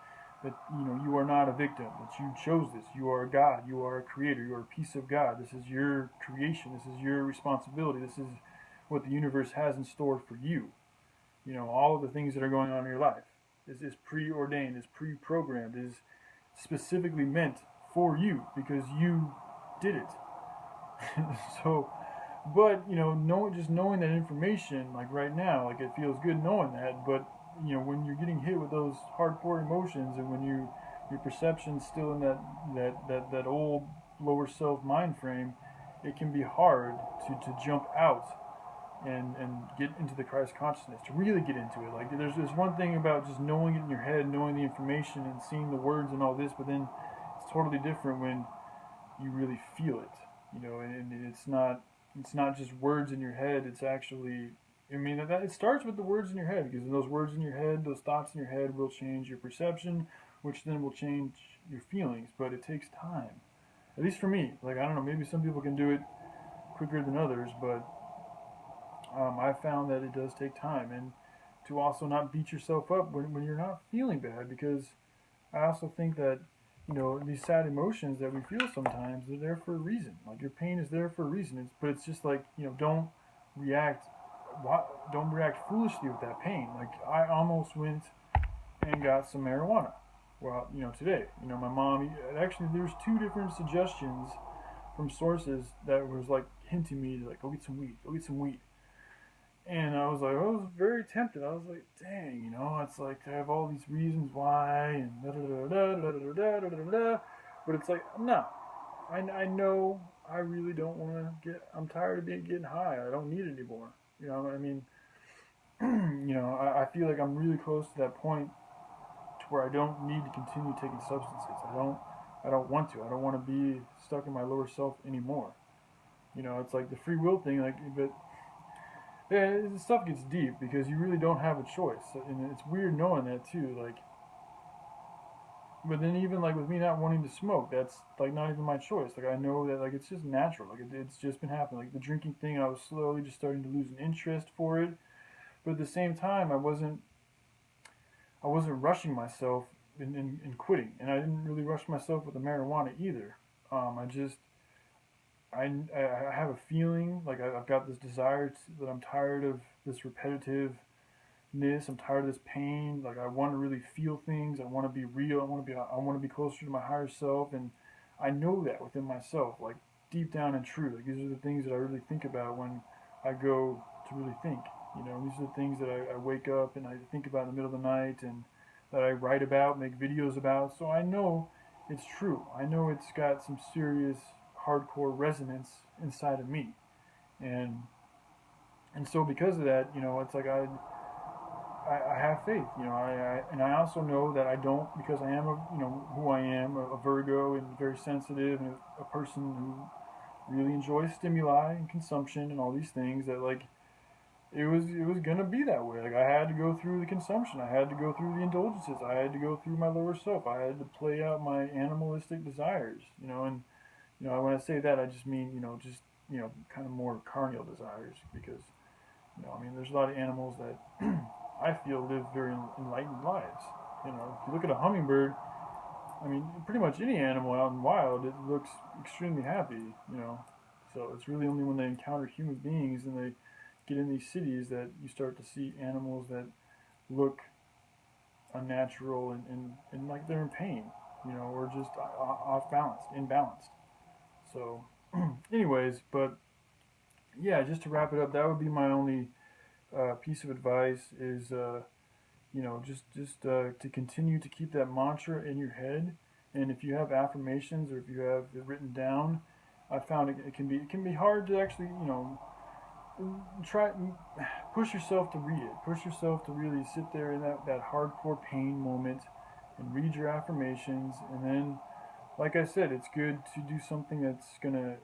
that you are not a victim, that you chose this. You are a God. You are a creator. You are a piece of God. This is your creation. This is your responsibility. This is what the universe has in store for you. All of the things that are going on in your life is preordained, is pre-programmed, is specifically meant for you because you did it. So, but just knowing that information, like right now, like it feels good knowing that. But when you're getting hit with those hardcore emotions, and when your perception's still in that old lower self mind frame, it can be hard to jump out and get into the Christ consciousness, to really get into it. Like there's one thing about just knowing it in your head, knowing the information and seeing the words and all this, but then it's totally different when you really feel it, and it's not just words in your head. It's actually, it starts with the words in your head, because those words in your head, those thoughts in your head will change your perception, which then will change your feelings. But it takes time, at least for me. Like I don't know, maybe some people can do it quicker than others, but I found that it does take time, and to also not beat yourself up when you're not feeling bad, because I also think that these sad emotions that we feel sometimes, they're there for a reason. Like your pain is there for a reason. But it's just like, react don't react foolishly with that pain. Like I almost went and got some marijuana. Well, today, my mom, actually there's two different suggestions from sources that was like hinting me to like go get some weed, go get some weed. And I was like, I was very tempted. I was like, dang, it's like I have all these reasons why, and da da da da da da da da da da. But it's like, no, I know I really don't want to I'm tired of getting high. I don't need it anymore. I mean, I feel like I'm really close to that point to where I don't need to continue taking substances. I don't want to. I don't want to be stuck in my lower self anymore. It's like the free will thing, like, but yeah, this stuff gets deep because you really don't have a choice, and it's weird knowing that too. Like, but then even like with me not wanting to smoke, that's like not even my choice. Like I know that like it's just natural. Like it's just been happening. Like the drinking thing, I was slowly just starting to lose an interest for it, but at the same time, I wasn't rushing myself in quitting, and I didn't really rush myself with the marijuana either. I just I have a feeling like I've got this desire that I'm tired of this repetitiveness. I'm tired of this pain. Like I want to really feel things. I want to be real. I want to be closer to my higher self, and I know that within myself, like deep down and true. Like these are the things that I really think about when I go to really think. You know, these are the things that I wake up and I think about in the middle of the night, and that I write about, make videos about. So I know it's true. I know it's got some serious hardcore resonance inside of me, and so because of that, it's like I have faith. And I also know that I don't, because I am who I am, a Virgo, and very sensitive, and a person who really enjoys stimuli and consumption and all these things, that like it was gonna be that way. Like I had to go through the consumption, I had to go through the indulgences, I had to go through my lower self, I had to play out my animalistic desires. And when I say that, I just mean just kind of more carnal desires, because I mean there's a lot of animals that I feel live very enlightened lives. If you look at a hummingbird, I mean, pretty much any animal out in the wild, it looks extremely happy. So it's really only when they encounter human beings and they get in these cities that you start to see animals that look unnatural, and like they're in pain, or just off balance, imbalanced. So, anyways, but yeah, just to wrap it up, that would be my only piece of advice is just to continue to keep that mantra in your head. And if you have affirmations, or if you have it written down, I found it can be hard to actually try push yourself to read it. Push yourself to really sit there in that hardcore pain moment and read your affirmations. And then, like I said, it's good to do something that's gonna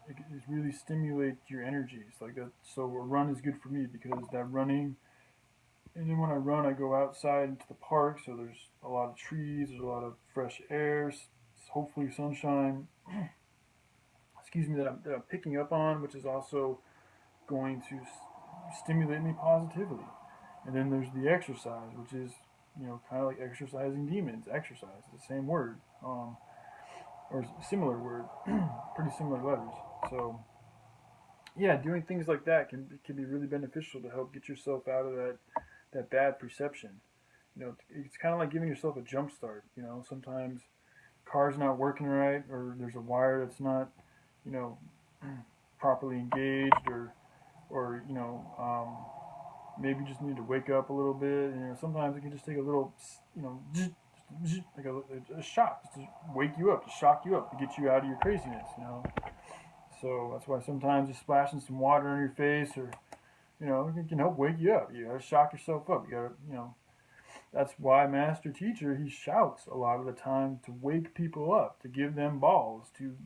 really stimulate your energies. Like that. So a run is good for me, because that running. And then when I run, I go outside into the park, so there's a lot of trees, there's a lot of fresh air, hopefully sunshine. Excuse me, that I'm picking up on, which is also going to stimulate me positively. And then there's the exercise, which is kind of like exercising demons. Exercise, the same word, or similar word, pretty similar letters. So yeah, doing things like that can be really beneficial to help get yourself out of that bad perception. It's kind of like giving yourself a jump start. Sometimes car's not working right, or there's a wire that's not, you know, properly engaged, or maybe you just need to wake up a little bit. Sometimes it can just take a little, like a shock, just to wake you up, to shock you up, to get you out of your craziness. So that's why sometimes just splashing some water on your face, or it can help wake you up. You gotta shock yourself up. You gotta. That's why Master Teacher, he shouts a lot of the time to wake people up, to give them balls, to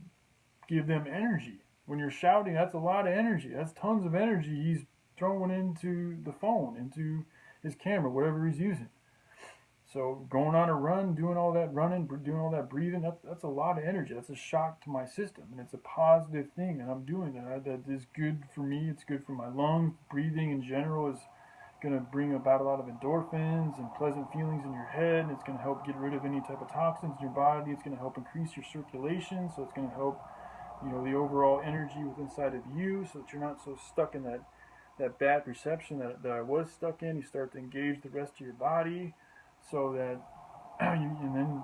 give them energy. When you're shouting, that's a lot of energy. That's tons of energy he's throwing into the phone, into his camera, whatever he's using. So going on a run, doing all that running, doing all that breathing, that's a lot of energy. That's a shock to my system, and it's a positive thing, and I'm doing that. That is good for me. It's good for my lungs. Breathing in general is going to bring about a lot of endorphins and pleasant feelings in your head, and it's going to help get rid of any type of toxins in your body. It's going to help increase your circulation, so it's going to help the overall energy within inside of you, so that you're not so stuck in that bad perception that I was stuck in. You start to engage the rest of your body, so that and then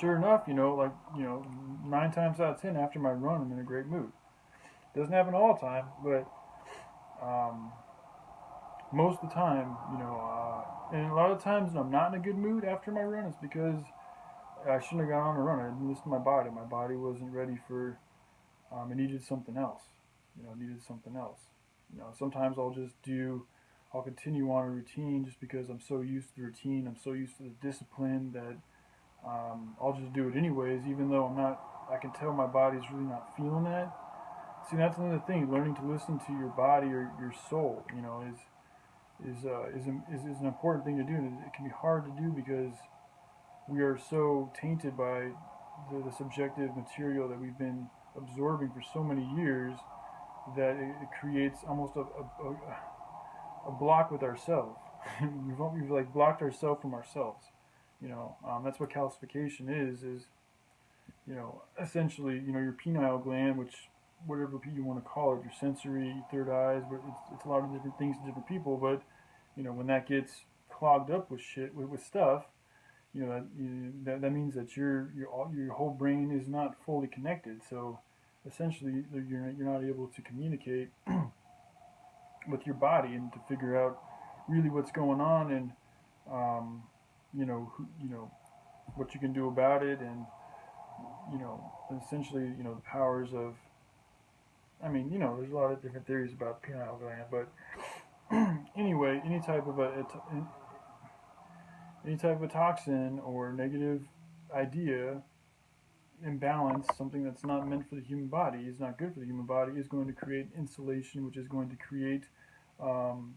sure enough, 9 times out of 10 after my run, I'm in a great mood. Doesn't happen all the time, but most of the time, and a lot of times when I'm not in a good mood after my run, it's because I shouldn't have gone on a run. I didn't listen to my body. My body wasn't ready for. It needed something else. It needed something else. Sometimes I'll continue on a routine just because I'm so used to the routine. I'm so used to the discipline that I'll just do it anyways, even though I'm not. I can tell my body's really not feeling that. See, that's another thing. Learning to listen to your body or your soul, is an important thing to do, and it can be hard to do because we are so tainted by the subjective material that we've been absorbing for so many years, that it creates almost a block with ourselves. we've like blocked ourselves from ourselves. That's what calcification is essentially, your pineal gland, which whatever you want to call it, your sensory, third eyes, but it's a lot of different things to different people. But when that gets clogged up with shit, with stuff, that means that your whole brain is not fully connected. So essentially, you're not able to communicate with your body and to figure out really what's going on, and um, what you can do about it, and essentially, the powers of. I mean, there's a lot of different theories about pineal gland, but anyway, any type of a toxin or negative idea, imbalance, something that's not meant for the human body, is not good for the human body, is going to create insulation, which is going to create um,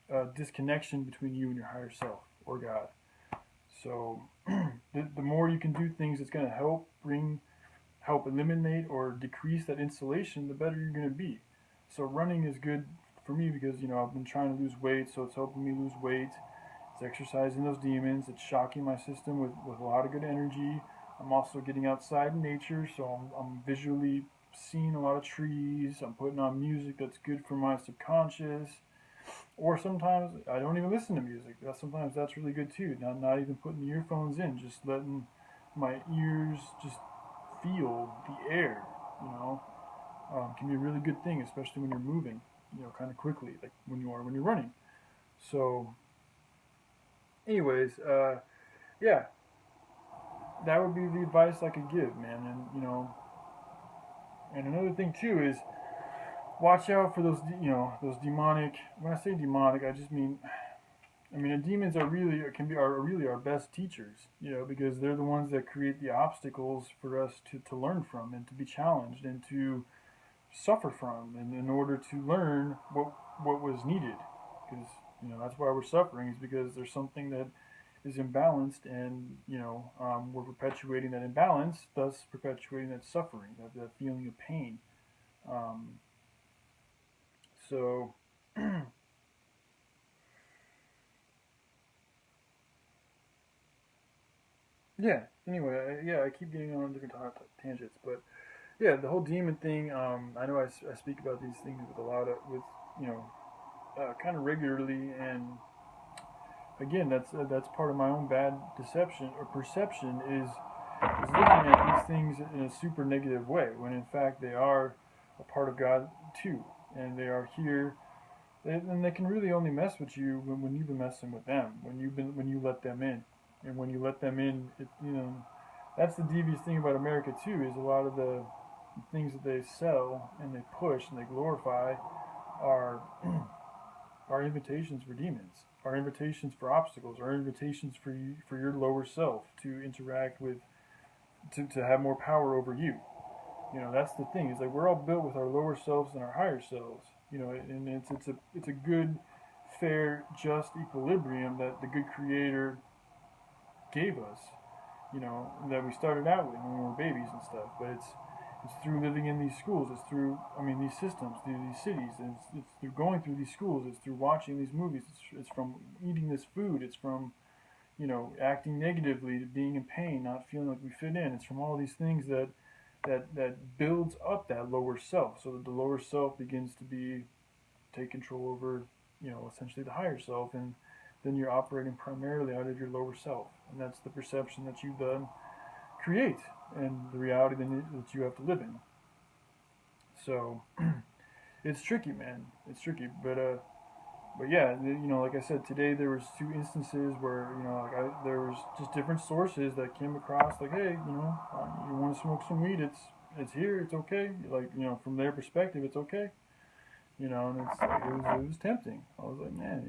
a disconnection between you and your higher self or God. So the more you can do things that's going to help eliminate or decrease that insulation, the better you're going to be. So running is good for me because I've been trying to lose weight, so it's helping me lose weight. It's exercising those demons. It's shocking my system with a lot of good energy. I'm also getting outside in nature, so I'm visually seeing a lot of trees. I'm putting on music that's good for my subconscious. Or sometimes I don't even listen to music. Sometimes that's really good too. Not even putting the earphones in, just letting my ears just feel the air. Can be a really good thing, especially when you're moving. Kind of quickly, like when you're running. So, anyways, yeah, that would be the advice I could give, man. And another thing too is watch out for those demonic. When I say demonic, I just mean the demons are really our best teachers, because they're the ones that create the obstacles for us to learn from and to be challenged and to suffer from, and in order to learn what was needed, because that's why we're suffering, is because there's something that is imbalanced, and we're perpetuating that imbalance, thus perpetuating that suffering, that feeling of pain. Um, so yeah. Anyway, yeah, I keep getting on different tangents, but yeah, the whole demon thing. I know I speak about these things with you know kind of regularly, and again, that's part of my own bad deception or perception is looking at these things in a super negative way, when in fact they are a part of God too, and they are here. And they can really only mess with you when you've been messing with them, when you let them in, and when you let them in, that's the devious thing about America too. Is a lot of the things that they sell and they push and they glorify are are invitations for demons, are invitations for obstacles, are invitations for your lower self to interact with, to have more power over you. That's the thing. Is like we're all built with our lower selves and our higher selves. And it's a good, fair, just equilibrium that the good Creator gave us. That we started out with when we were babies and stuff. But it's through living in these schools. It's through these systems, through these cities. It's through going through these schools. It's through watching these movies. It's from eating this food. It's from acting negatively, to being in pain, not feeling like we fit in. It's from all these things that builds up that lower self, so that the lower self begins to take control over, essentially the higher self, and then you're operating primarily out of your lower self, and that's the perception that you then create, and the reality that you have to live in. So it's tricky, man. It's tricky, but yeah, like I said, today there was two instances where there was just different sources that came across, like, hey, you want to smoke some weed? It's here. It's okay. Like, from their perspective, it's okay. And it was tempting. I was like, man,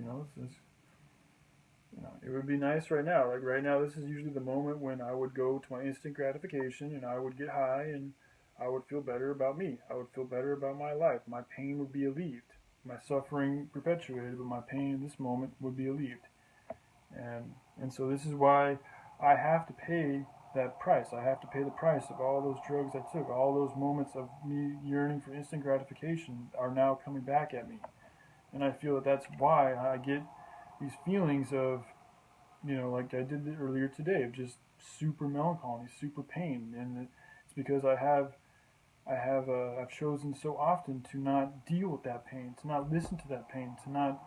it would be nice right now. Like right now, this is usually the moment when I would go to my instant gratification and I would get high and I would feel better about me. I would feel better about my life. My pain would be alleviated. My suffering perpetuated, but my pain in this moment would be alleviated. And so this is why I have to pay that price. I have to pay the price of all those drugs I took. All those moments of me yearning for instant gratification are now coming back at me. And I feel that that's why I get these feelings of like I did earlier today, of just super melancholy, super pain, and it's because I've chosen so often to not deal with that pain, to not listen to that pain, to not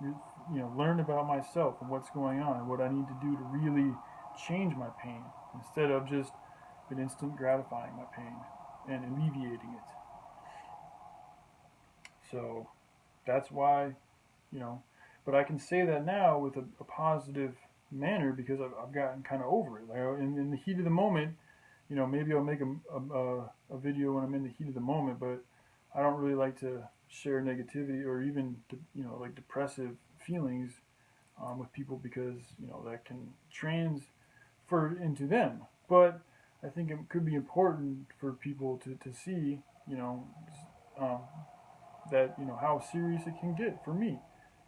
learn about myself and what's going on and what I need to do to really change my pain, instead of just an instant gratifying my pain and alleviating it. So that's why, you know, but I can say that now with a positive manner because I've gotten kind of over it. Like in the heat of the moment, maybe I'll make a video when I'm in the heat of the moment, but I don't really like to share negativity or even, like depressive feelings with people, because, that can transfer into them. But I think it could be important for people to see, um, that, how serious it can get for me.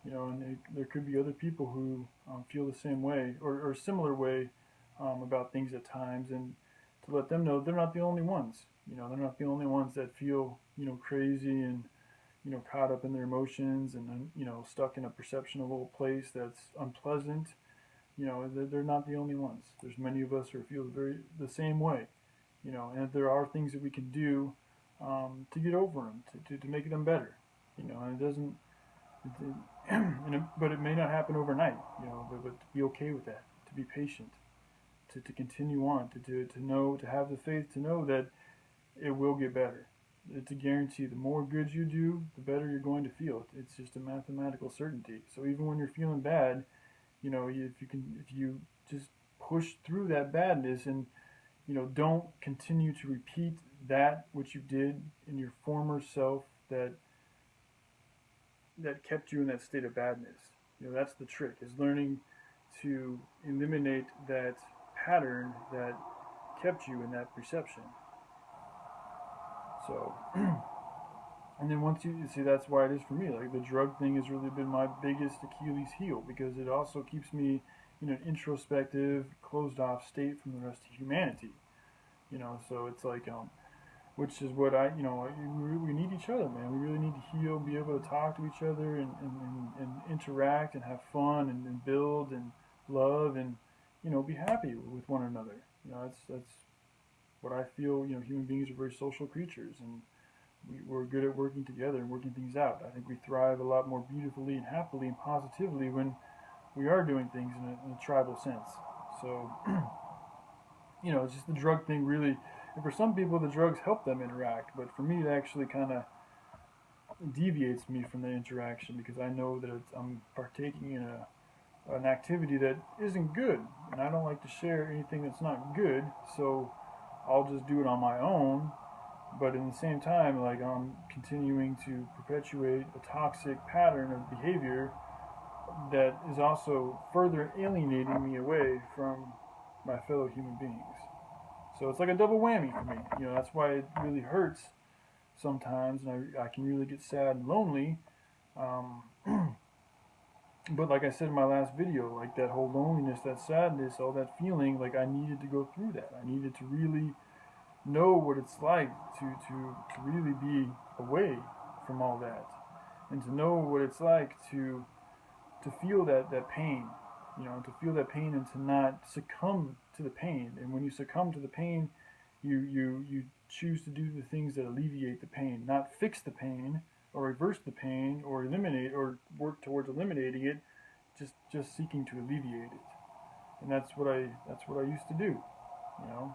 And there could be other people who feel the same way or similar way about things at times, and to let them know they're not the only ones. They're not the only ones that feel, crazy and, caught up in their emotions and, stuck in a perceptional place that's unpleasant. They're not the only ones. There's many of us who feel the same way. And there are things that we can do to get over them, to make them better. And it doesn't, but it may not happen overnight. But to be okay with that, to be patient, to continue on, to know, to have the faith to know that it will get better. It's a guarantee. The more good you do, the better you're going to feel. It's just a mathematical certainty. So even when you're feeling bad, if you just push through that badness and, don't continue to repeat that which you did in your former self that kept you in that state of badness. That's the trick, is learning to eliminate that pattern that kept you in that perception. So, and then once you see, that's why it is for me. Like the drug thing has really been my biggest Achilles heel, because it also keeps me in an introspective, closed off state from the rest of humanity. So it's like, which is what we need each other, man. We really need to heal, be able to talk to each other and interact and have fun and build and love and, be happy with one another. That's what I feel. Human beings are very social creatures, and we're good at working together and working things out. I think we thrive a lot more beautifully and happily and positively when we are doing things in a tribal sense. So, it's just the drug thing really. And for some people, the drugs help them interact, but for me, it actually kind of deviates me from the interaction, because I know that I'm partaking in an activity that isn't good, and I don't like to share anything that's not good. So I'll just do it on my own. But in the same time, like, I'm continuing to perpetuate a toxic pattern of behavior that is also further alienating me away from my fellow human beings. So it's like a double whammy for me. That's why it really hurts sometimes, and I can really get sad and lonely. Um, but like I said in my last video, like that whole loneliness, that sadness, all that feeling, like I needed to go through that. I needed to really know what it's like to really be away from all that, and to know what it's like to feel that pain, to feel that pain and to not succumb to the pain. And when you succumb to the pain, you choose to do the things that alleviate the pain, not fix the pain or reverse the pain or eliminate or work towards eliminating it, just seeking to alleviate it. And that's what I used to do, you know.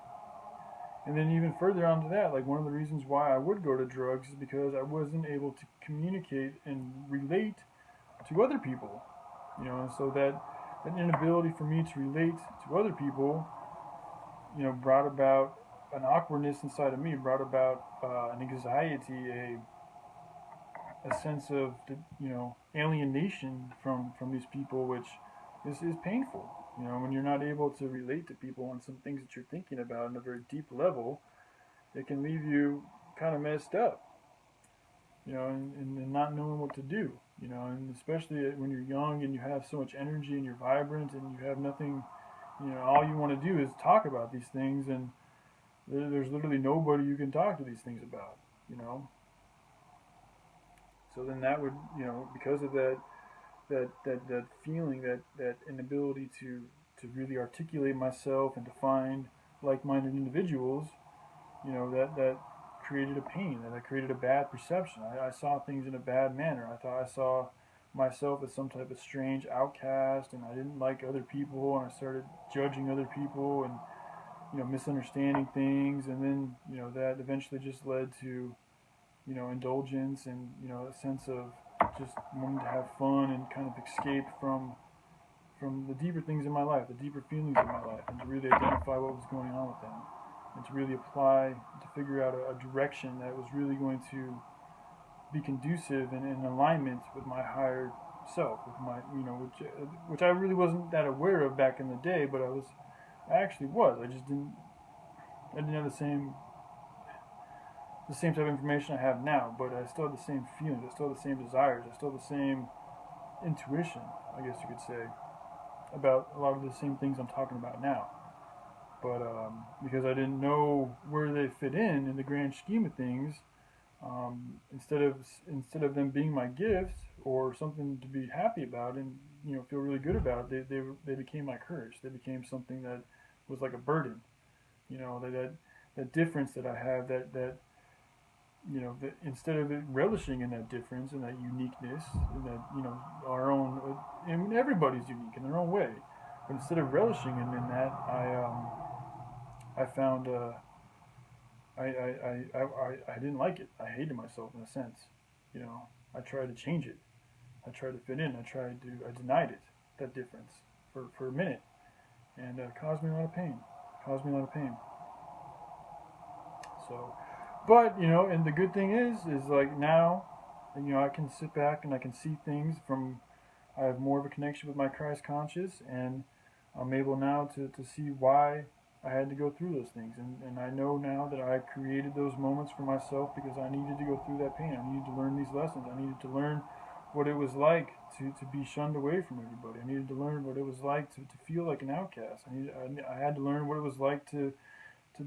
And then even further onto that, like one of the reasons why I would go to drugs is because I wasn't able to communicate and relate to other people, and so that inability for me to relate to other people, brought about an awkwardness inside of me, brought about an anxiety, a sense of alienation from these people, which is painful. When you're not able to relate to people on some things that you're thinking about on a very deep level, it can leave you kind of messed up, and not knowing what to do, and especially when you're young and you have so much energy and you're vibrant and you have nothing, all you want to do is talk about these things, and there's literally nobody you can talk to these things about. So then that would, because of that feeling, that inability to to really articulate myself and to find like-minded individuals, that created a pain, that created a bad perception. I saw things in a bad manner. I thought I saw myself as some type of strange outcast, and I didn't like other people, and I started judging other people and misunderstanding things, and then that eventually just led to indulgence and a sense of just wanting to have fun and kind of escape from the deeper things in my life, the deeper feelings in my life, and to really identify what was going on with them, and to really apply, to figure out a direction that was really going to be conducive and in alignment with my higher self, with my, which I really wasn't that aware of back in the day, but I actually was. I didn't have the same type of information I have now, but I still had the same feelings, I still had the same desires, I still had the same intuition, I guess you could say, about a lot of the same things I'm talking about now. But because I didn't know where they fit in the grand scheme of things, instead of them being my gift or something to be happy about and feel really good about, they became my curse. They became something that was like a burden. That difference that I have, that instead of it relishing in that difference and that uniqueness and that our own, I mean, everybody's unique in their own way, but instead of relishing in that, I found I didn't like it. I hated myself in a sense. I tried to change it. I tried to fit in. I denied it, that difference, for a minute, and it caused me a lot of pain. So, but and the good thing is like now, I can sit back and I can see things from. I have more of a connection with my Christ conscious, and I'm able now to see why I had to go through those things, and I know now that I created those moments for myself because I needed to go through that pain. I needed to learn these lessons. I needed to learn what it was like to be shunned away from everybody. I needed to learn what it was like to feel like an outcast. I had to learn what it was like to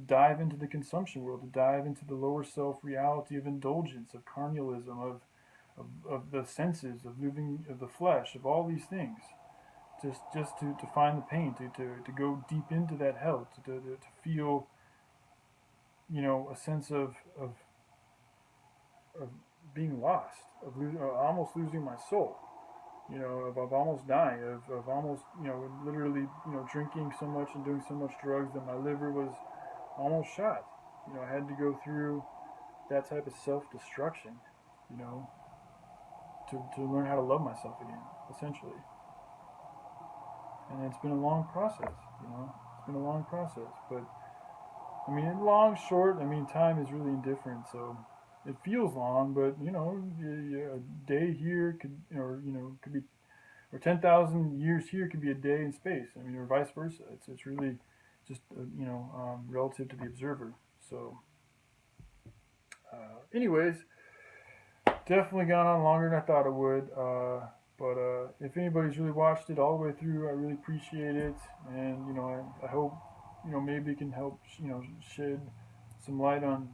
dive into the consumption world, to dive into the lower self reality of indulgence, of carnalism, of the senses, of living of the flesh, of all these things. Just to find the pain, to go deep into that hell, to feel, a sense of being lost, almost losing my soul, of almost dying, of almost, literally, drinking so much and doing so much drugs that my liver was almost shot. I had to go through that type of self-destruction, to learn how to love myself again, essentially. And it's been a long process, It's been a long process, but I mean, long, short. I mean, time is really indifferent, so it feels long, but a day here could be, or 10,000 years here could be a day in space. I mean, or vice versa. It's really just relative to the observer. So, anyways, definitely gone on longer than I thought it would. But if anybody's really watched it all the way through, I really appreciate it, and I hope maybe it can help shed some light on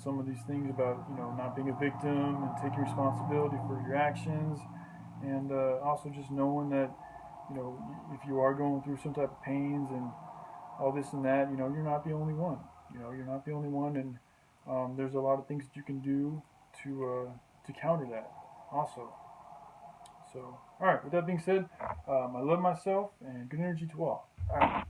some of these things about not being a victim and taking responsibility for your actions, and also just knowing that if you are going through some type of pains and all this and that, you're not the only one. You're not the only one, and there's a lot of things that you can do to counter that also. So, all right, with that being said, I love myself, and good energy to all. All right.